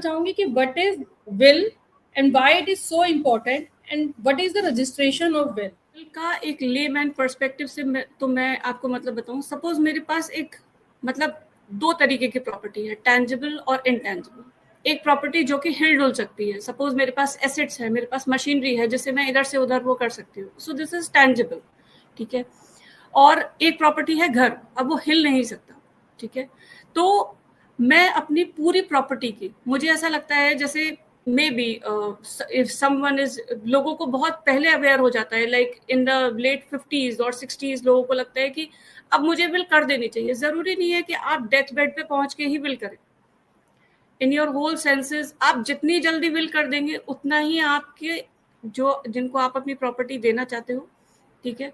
चाहूंगी कि what is will and why it is so important and what is the registration of will का एक layman perspective से मैं आपको मतलब बताऊं। सपोज मेरे पास एक मतलब दो तरीके की प्रॉपर्टी है, टेंजिबल और इनटेंजिबल। एक प्रॉपर्टी जो कि हिल डुल सकती है, सपोज मेरे पास एसेट्स है, मेरे पास मशीनरी है जिससे मैं इधर से उधर वो कर सकती हूँ, सो दिस इज टेंजिबल, ठीक है। और एक प्रॉपर्टी है घर, अब वो हिल नहीं सकता, ठीक है। तो मैं अपनी पूरी प्रॉपर्टी की, मुझे ऐसा लगता है जैसे may be if someone is, लोगों को बहुत पहले अवेयर हो जाता है, like in the late 50s और 60s लोगों को लगता है कि अब मुझे विल कर देनी चाहिए। जरूरी नहीं है कि आप डेथ बेड पे पहुंच के ही विल करें। इन योर होल सेंसेस आप जितनी जल्दी विल कर देंगे उतना ही आपके जो जिनको आप अपनी प्रॉपर्टी देना चाहते हो, ठीक है,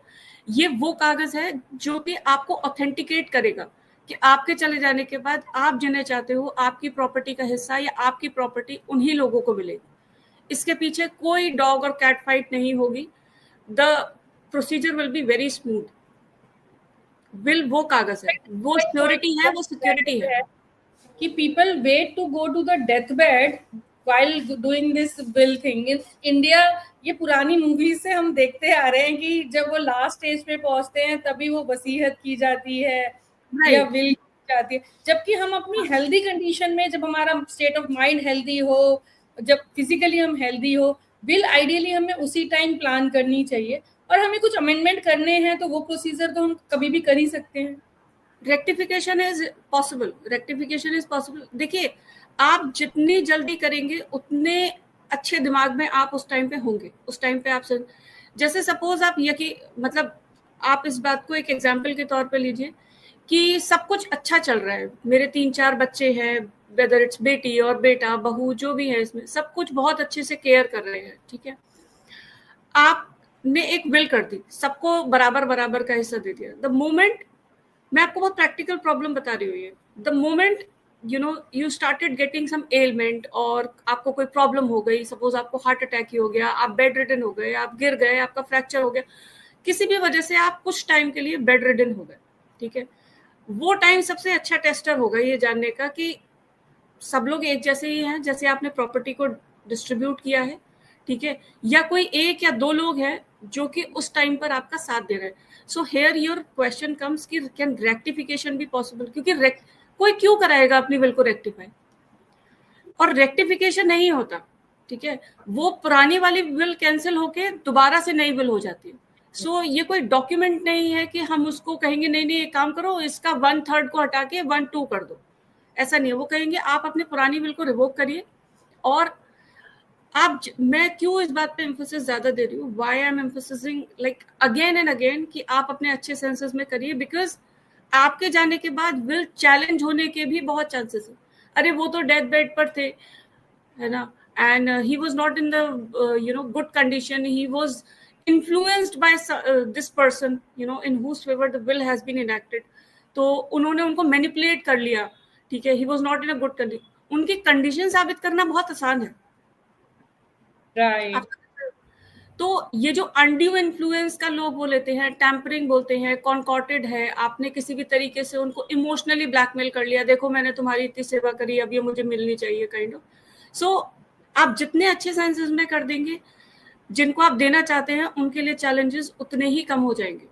ये वो कागज है जो कि आपको ऑथेंटिकेट करेगा कि आपके चले जाने के बाद आप जिन्हें चाहते हो आपकी प्रॉपर्टी का हिस्सा या आपकी प्रॉपर्टी उन्हीं लोगों को मिलेगी। इसके पीछे कोई डॉग और कैट फाइट नहीं होगी। The procedure will be very smooth. Will वो कागज है, वो श्योरिटी है, वो सिक्योरिटी है कि people wait to go to the deathbed while doing this will thing in India। ये पुरानी मूवीज से हम देखते आ रहे हैं कि जब वो लास्ट स्टेज पे पहुंचते हैं तभी वो वसीयत की जाती है या विल की जाती है, जबकि हम अपनी हेल्दी कंडीशन में, जब हमारा स्टेट ऑफ माइंड हेल्दी हो, जब फिजिकली हम हेल्दी हो, विल आइडियली हमें उसी टाइम प्लान करनी चाहिए। और हमें कुछ अमेंडमेंट करने हैं तो वो प्रोसीजर तो हम कभी भी कर ही सकते हैं। Rectification is possible, rectification is possible. देखिए, आप जितनी जल्दी करेंगे उतने अच्छे दिमाग में आप उस टाइम पे होंगे। उस टाइम पे आप जैसे सपोज आप मतलब आप इस बात को एक एग्जाम्पल के तौर पे लीजिए कि सब कुछ अच्छा चल रहा है, मेरे 3-4 बच्चे हैं, वेदर इट्स बेटी और बेटा, बहू, जो भी है, इसमें सब कुछ बहुत अच्छे से केयर कर रहे हैं, ठीक है। आपने एक विल कर दी, सबको बराबर बराबर का हिस्सा दे दिया। द मोमेंट, मैं आपको बहुत प्रैक्टिकल प्रॉब्लम बता रही हूँ ये, the moment you started getting some element और आपको कोई प्रॉब्लम हो गई, सपोज आपको हार्ट अटैक ही हो गया, आप बेड रिडन हो गए, आप गिर गए, आपका फ्रैक्चर हो गया, किसी भी वजह से आप कुछ टाइम के लिए बेड रिडन हो गए, ठीक है। वो टाइम सबसे अच्छा टेस्टर होगा ये जानने का कि सब लोग एक जैसे ही हैं जैसे आपने प्रॉपर्टी को डिस्ट्रीब्यूट किया है, ठीक है, या कोई एक या दो लोग हैं जो कि उस टाइम पर आपका साथ दे रहे हैं। So here your question comes कि कैन रेक्टिफिकेशन भी पॉसिबल, क्योंकि कोई क्यों कराएगा अपनी विल को रेक्टिफाई, और रेक्टिफिकेशन नहीं होता, ठीक है। वो पुरानी वाली विल कैंसिल होके दोबारा से नई विल हो जाती है। सो ये कोई डॉक्यूमेंट नहीं है कि हम उसको कहेंगे नहीं नहीं एक काम करो, इसका 1/3 को हटा के 1/2 कर दो, ऐसा नहीं है। वो कहेंगे आप अपनी पुरानी विल को रिवोक करिए। और आप, मैं क्यों इस बात पे एम्फोसिस ज्यादा दे रही हूँ, why I am emphasising like again and again, कि आप अपने अच्छे सेंसेस में करिए, बिकॉज आपके जाने के बाद विल चैलेंज होने के भी बहुत चांसेस है। अरे वो तो डेथ बेड पर थे, है ना, and he was not in the good condition, he was influenced by this person in whose favour the will has been enacted. तो उन्होंने उनको मैनिपुलेट कर लिया, ठीक है, he was not in a good condition. उनकी कंडीशन साबित करना बहुत आसान है, राइट। तो ये जो अनड्यू इन्फ्लुएंस का लोग वो लेते हैं, टैम्परिंग बोलते हैं, कॉन्कॉर्टेड है, आपने किसी भी तरीके से उनको इमोशनली ब्लैकमेल कर लिया, देखो मैंने तुम्हारी इतनी सेवा करी, अब ये मुझे मिलनी चाहिए, काइंड ऑफ। सो आप जितने अच्छे सेंसेस में कर देंगे, जिनको आप देना चाहते हैं उनके लिए चैलेंजेस उतने ही कम हो जाएंगे।